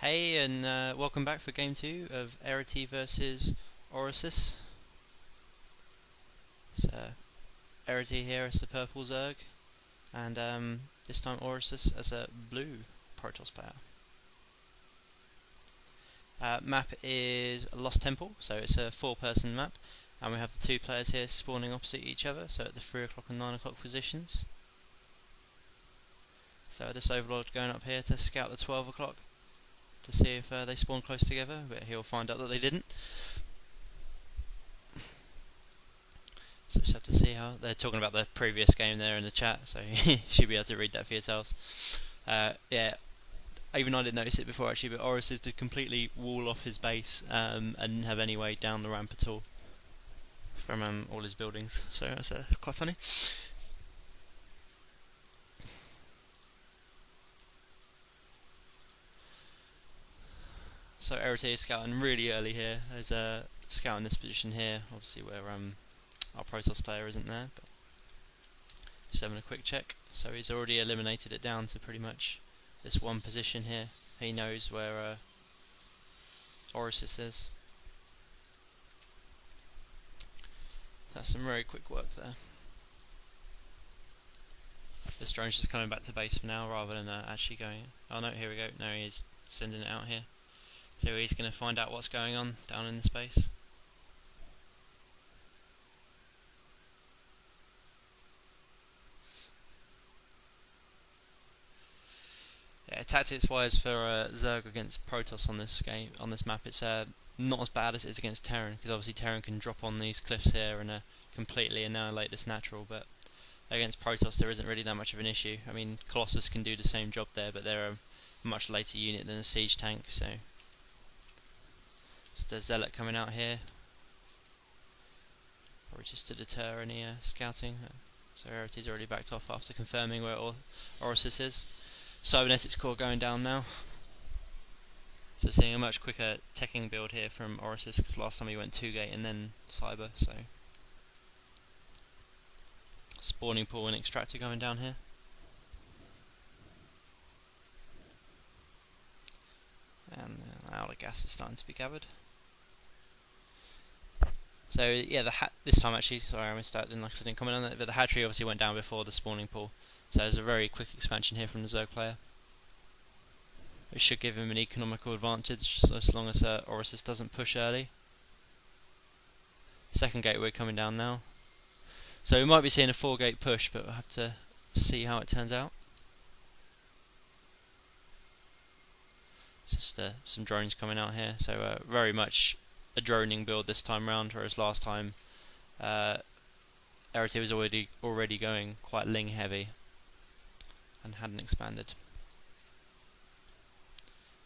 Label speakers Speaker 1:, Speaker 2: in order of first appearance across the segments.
Speaker 1: Hey, and welcome back for game 2 of Euriti versus Orecus. So, Euriti here as the purple Zerg, and this time Orecus as a blue Protoss player. Map is Lost Temple, so it's a 4-person map, and we have the 2 players here spawning opposite each other, so at the 3 o'clock and 9 o'clock positions. So this Overlord going up here to scout the 12 o'clock. To see if they spawn close together, but he'll find out that they didn't. So just have to see how they're talking about the previous game there in the chat, so you should be able to read that for yourselves. Yeah, even I didn't notice it before actually, but Orecus did completely wall off his base and didn't have any way down the ramp at all from all his buildings, so that's quite funny. So Euriti is scouting really early here. There's a scout in this position here, obviously where our Protoss player isn't there, but just having a quick check. So he's already eliminated it down to pretty much this one position here. He knows where Orecus is. That's some very quick work there. This drone's just coming back to base for now rather than actually going. Oh no, here we go. No, he is sending it out here. So he's going to find out what's going on down in the space. Yeah, tactics wise for Zerg against Protoss on this game, on this map, it's not as bad as it is against Terran, because obviously Terran can drop on these cliffs here and completely annihilate this natural, but against Protoss there isn't really that much of an issue. I mean, Colossus can do the same job there, but they're a much later unit than a siege tank, so there's Zealot coming out here, probably just to deter any scouting. So Euriti's already backed off after confirming where Orecus is. Cybernetics core going down now. So seeing a much quicker teching build here from Orecus, because last time he went 2-gate and then Cyber, so spawning pool and extractor going down here. And now the gas is starting to be gathered. So yeah, this time actually, sorry I missed that, I didn't comment on that, but the hatchery obviously went down before the spawning pool. So there's a very quick expansion here from the Zerg player. It should give him an economical advantage as long as Orecus doesn't push early. Second gateway coming down now. So we might be seeing a 4-gate push, but we'll have to see how it turns out. It's just some drones coming out here, so very much a droning build this time round, whereas last time Euriti was already going quite Ling heavy and hadn't expanded.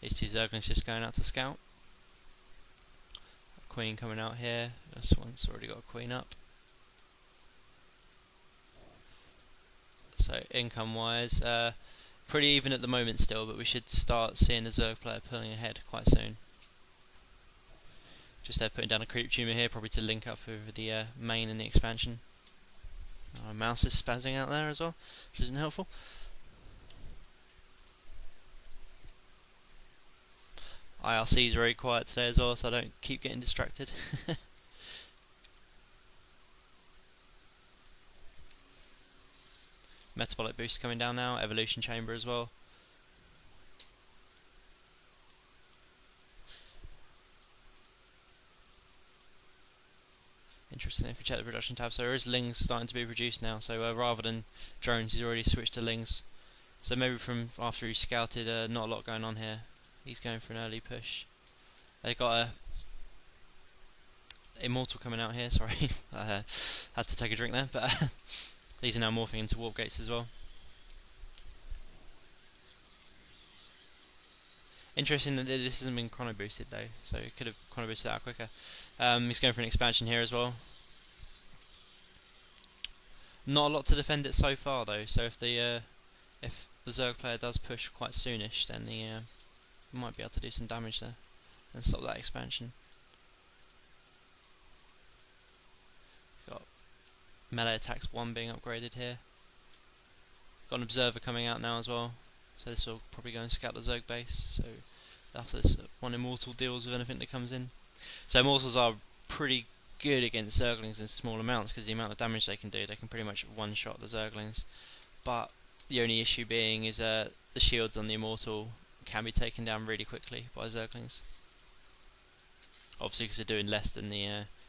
Speaker 1: These 2 Zerglings just going out to scout. Queen coming out here. This one's already got a queen up. So income wise, pretty even at the moment still, but we should start seeing the Zerg player pulling ahead quite soon. Just putting down a creep tumor here, probably to link up with the main and the expansion. Our mouse is spazzing out there as well, which isn't helpful. IRC is very quiet today as well, so I don't keep getting distracted. Metabolic boost coming down now, evolution chamber as well. Interesting if we check the production tab, so there is Lings starting to be produced now, so rather than drones he's already switched to Lings. So maybe from after he scouted, not a lot going on here. He's going for an early push. They got a Immortal coming out here, sorry, I had to take a drink there, but these are now morphing into warp gates as well. Interesting that this hasn't been chrono boosted though, so it could have chrono boosted out quicker. He's going for an expansion here as well. Not a lot to defend it so far though, so if the Zerg player does push quite soonish, then the might be able to do some damage there and stop that expansion. Got melee attacks 1 being upgraded here. Got an observer coming out now as well, so this will probably go and scout the Zerg base, so after this one Immortal deals with anything that comes in. So Immortals are pretty good against Zerglings in small amounts because the amount of damage they can do, they can pretty much one-shot the Zerglings. But the only issue being is the shields on the Immortal can be taken down really quickly by Zerglings. Obviously because they're doing less than the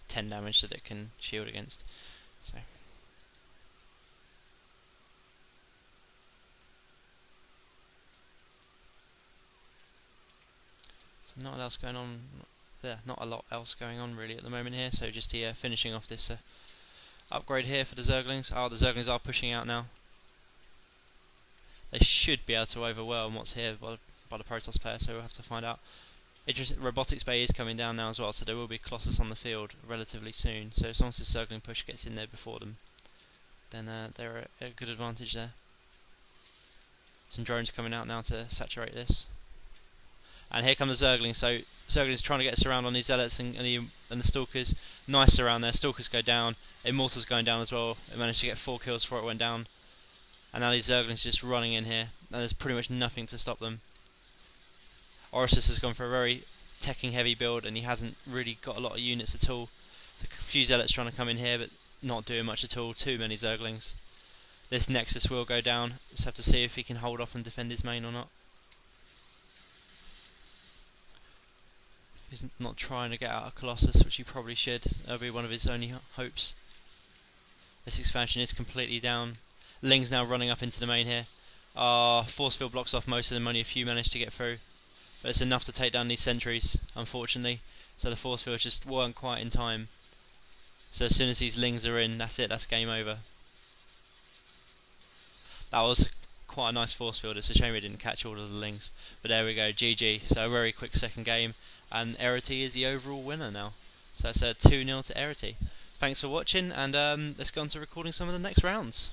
Speaker 1: 10 damage that it can shield against. So not else going on. Yeah, not a lot else going on really at the moment here. So just here finishing off this upgrade here for the Zerglings. Oh, the Zerglings are pushing out now. They should be able to overwhelm what's here by the Protoss player, so we'll have to find out. Robotics Bay is coming down now as well, so there will be Colossus on the field relatively soon. So as long as the Zergling push gets in there before them, then they're at a good advantage there. Some drones coming out now to saturate this. And here come the Zerglings. So Zerglings trying to get us around on these Zealots and the Stalkers. Nice around there. Stalkers go down. Immortals going down as well. It managed to get 4 kills before it went down. And now these Zerglings just running in here. And there's pretty much nothing to stop them. Orecus has gone for a very teching heavy build and he hasn't really got a lot of units at all. A few Zealots trying to come in here but not doing much at all. Too many Zerglings. This Nexus will go down. Just have to see if he can hold off and defend his main or not. He's not trying to get out of Colossus, which he probably should. That'll be one of his only hopes. This expansion is completely down. Ling's now running up into the main here. Force field blocks off most of them, only a few managed to get through. But it's enough to take down these sentries, unfortunately. So the force fields just weren't quite in time. So as soon as these Lings are in, that's it, that's game over. That was quite a nice force field. It's a shame we didn't catch all of the Lings. But there we go, GG. So a very quick second game. And Euriti is the overall winner now. So it's a 2-0 to Euriti. Thanks for watching, and let's go on to recording some of the next rounds.